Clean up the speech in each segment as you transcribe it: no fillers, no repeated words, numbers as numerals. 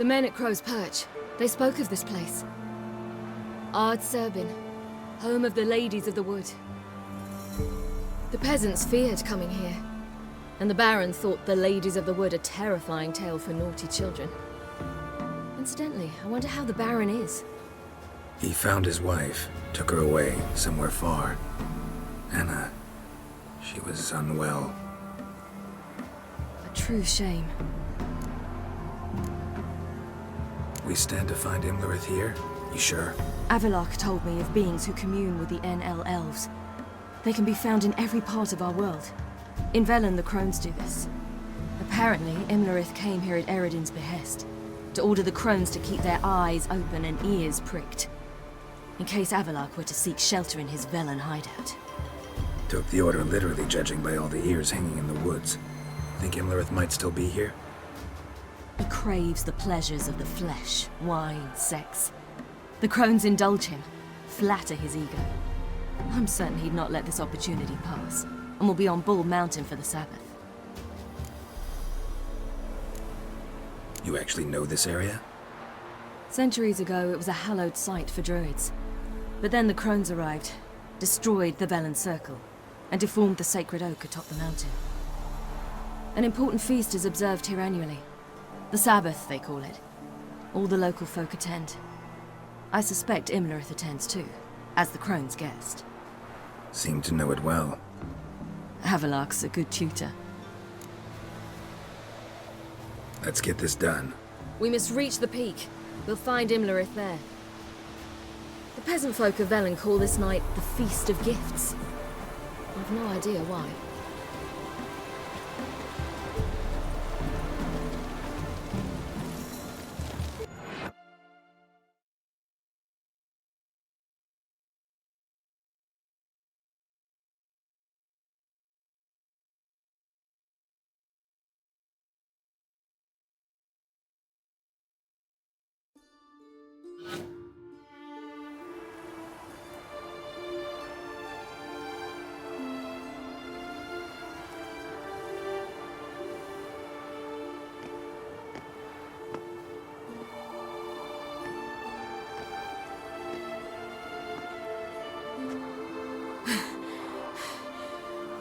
The men at Crow's Perch, they spoke of this place. Ard Serbin, home of the Ladies of the Wood. The peasants feared coming here, and the Baron thought the Ladies of the Wood a terrifying tale for naughty children. Incidentally, I wonder how the Baron is. He found his wife, took her away, somewhere far. Anna, she was unwell. A true shame. We stand to find Imlerith here? You sure? Avalok told me of beings who commune with the NL elves. They can be found in every part of our world. In Velen, the Crones do this. Apparently, Imlerith came here at Eredin's behest, to order the Crones to keep their eyes open and ears pricked, in case Avalok were to seek shelter in his Velen hideout. Took the order literally, judging by all the ears hanging in the woods. Think Imlerith might still be here? He craves the pleasures of the flesh, wine, sex. The Crones indulge him, flatter his ego. I'm certain he'd not let this opportunity pass, and will be on Bull Mountain for the Sabbath. You actually know this area? Centuries ago, it was a hallowed site for druids. But then the Crones arrived, destroyed the Velen Circle, and deformed the sacred oak atop the mountain. An important feast is observed here annually. The Sabbath, they call it. All the local folk attend. I suspect Imlerith attends too, as the Crone's guest. Seem to know it well. Avalok's a good tutor. Let's get this done. We must reach the peak. We'll find Imlerith there. The peasant folk of Velen call this night the Feast of Gifts. I've no idea why.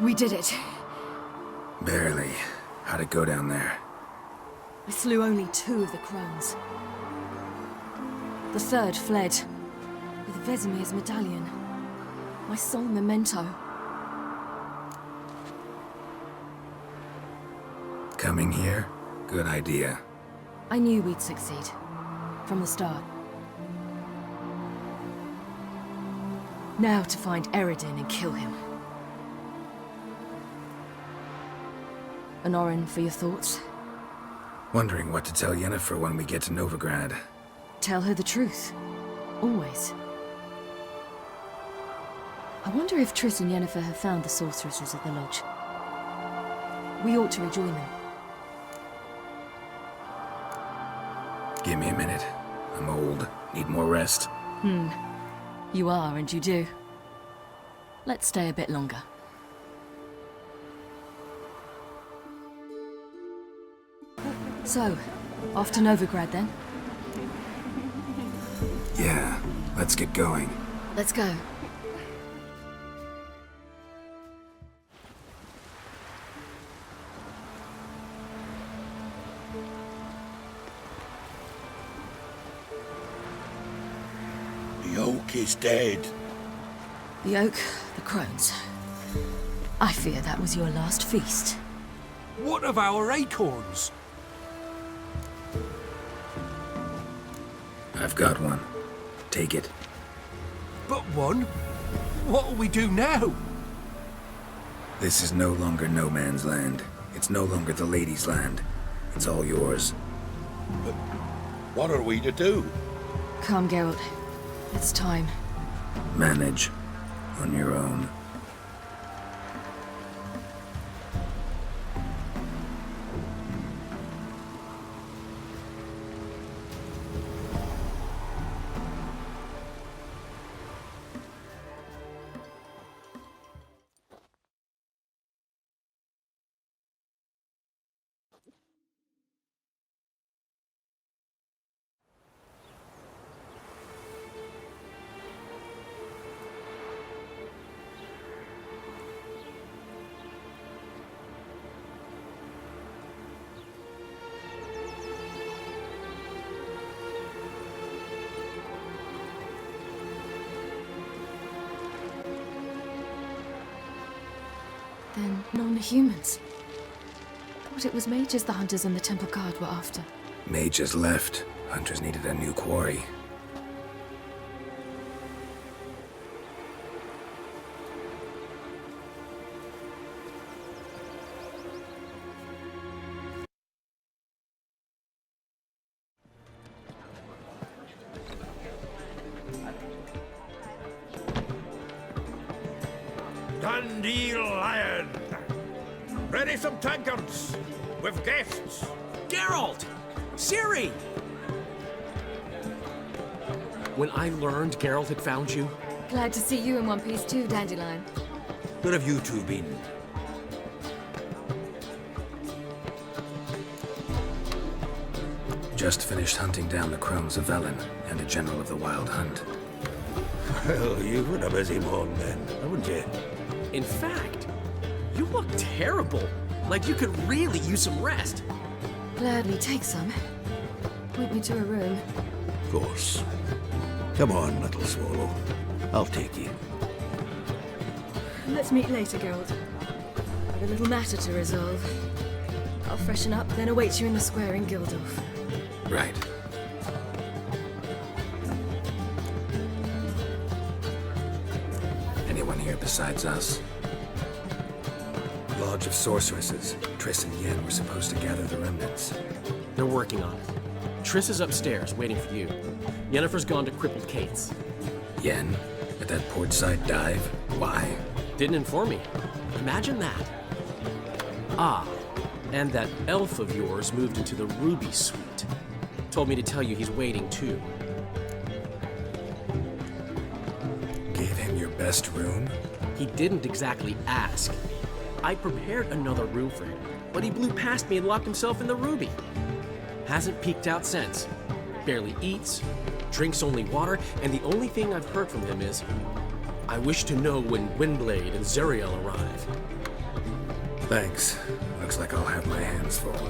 We did it. Barely. How'd it go down there? I slew only 2 of the Crones. The third fled, with Vesemir's medallion. My sole memento. Coming here? Good idea. I knew we'd succeed. From the start. Now to find Eredin and kill him. Honorin, for your thoughts? Wondering what to tell Yennefer when we get to Novigrad. Tell her the truth. Always. I wonder if Triss and Yennefer have found the sorceresses at the lodge. We ought to rejoin them. Give me a minute. I'm old. Need more rest. You are, and you do. Let's stay a bit longer. So, off to Novigrad then? Yeah, let's get going. Let's go. The oak is dead. The oak, the Crones. I fear that was your last feast. What of our acorns? I've got one. Take it. But one? What'll we do now? This is no longer no man's land. It's no longer the lady's land. It's all yours. But what are we to do? Come, Geralt. It's time. Manage. On your own. Then non-humans. Thought it was mages the hunters and the temple guard were after. Mages left. Hunters needed a new quarry. Dandelion! Ready some tankards with guests. Geralt! Ciri! When I learned Geralt had found you, Glad to see you in one piece too, Dandelion. Where have you two been? Just finished hunting down the Crones of Velen and a general of the Wild Hunt. Well, you've had a busy morning then, haven't you? in fact, you look terrible. Like you could really use some rest. Gladly take some. Point me to a room. Of course. Come on, little swallow. I'll take you. Let's meet later, Geralt. I've a little matter to resolve. I'll freshen up, then await you in the square in Gildorf. Right. Anyone here besides us? Lodge of Sorceresses. Triss and Yen were supposed to gather the remnants. They're working on it. Triss is upstairs, waiting for you. Yennefer's gone to crippled Kate's. Yen? At that portside dive? Why? Didn't inform me. Imagine that. Ah, and that elf of yours moved into the Ruby Suite. Told me to tell you he's waiting too. Gave him your best room? He didn't exactly ask. I prepared another room for him, but he blew past me and locked himself in the Ruby. Hasn't peeked out since. Barely eats, drinks only water, and the only thing I've heard from him is, I wish to know when Windblade and Zeriel arrive. Thanks. Looks like I'll have my hands full.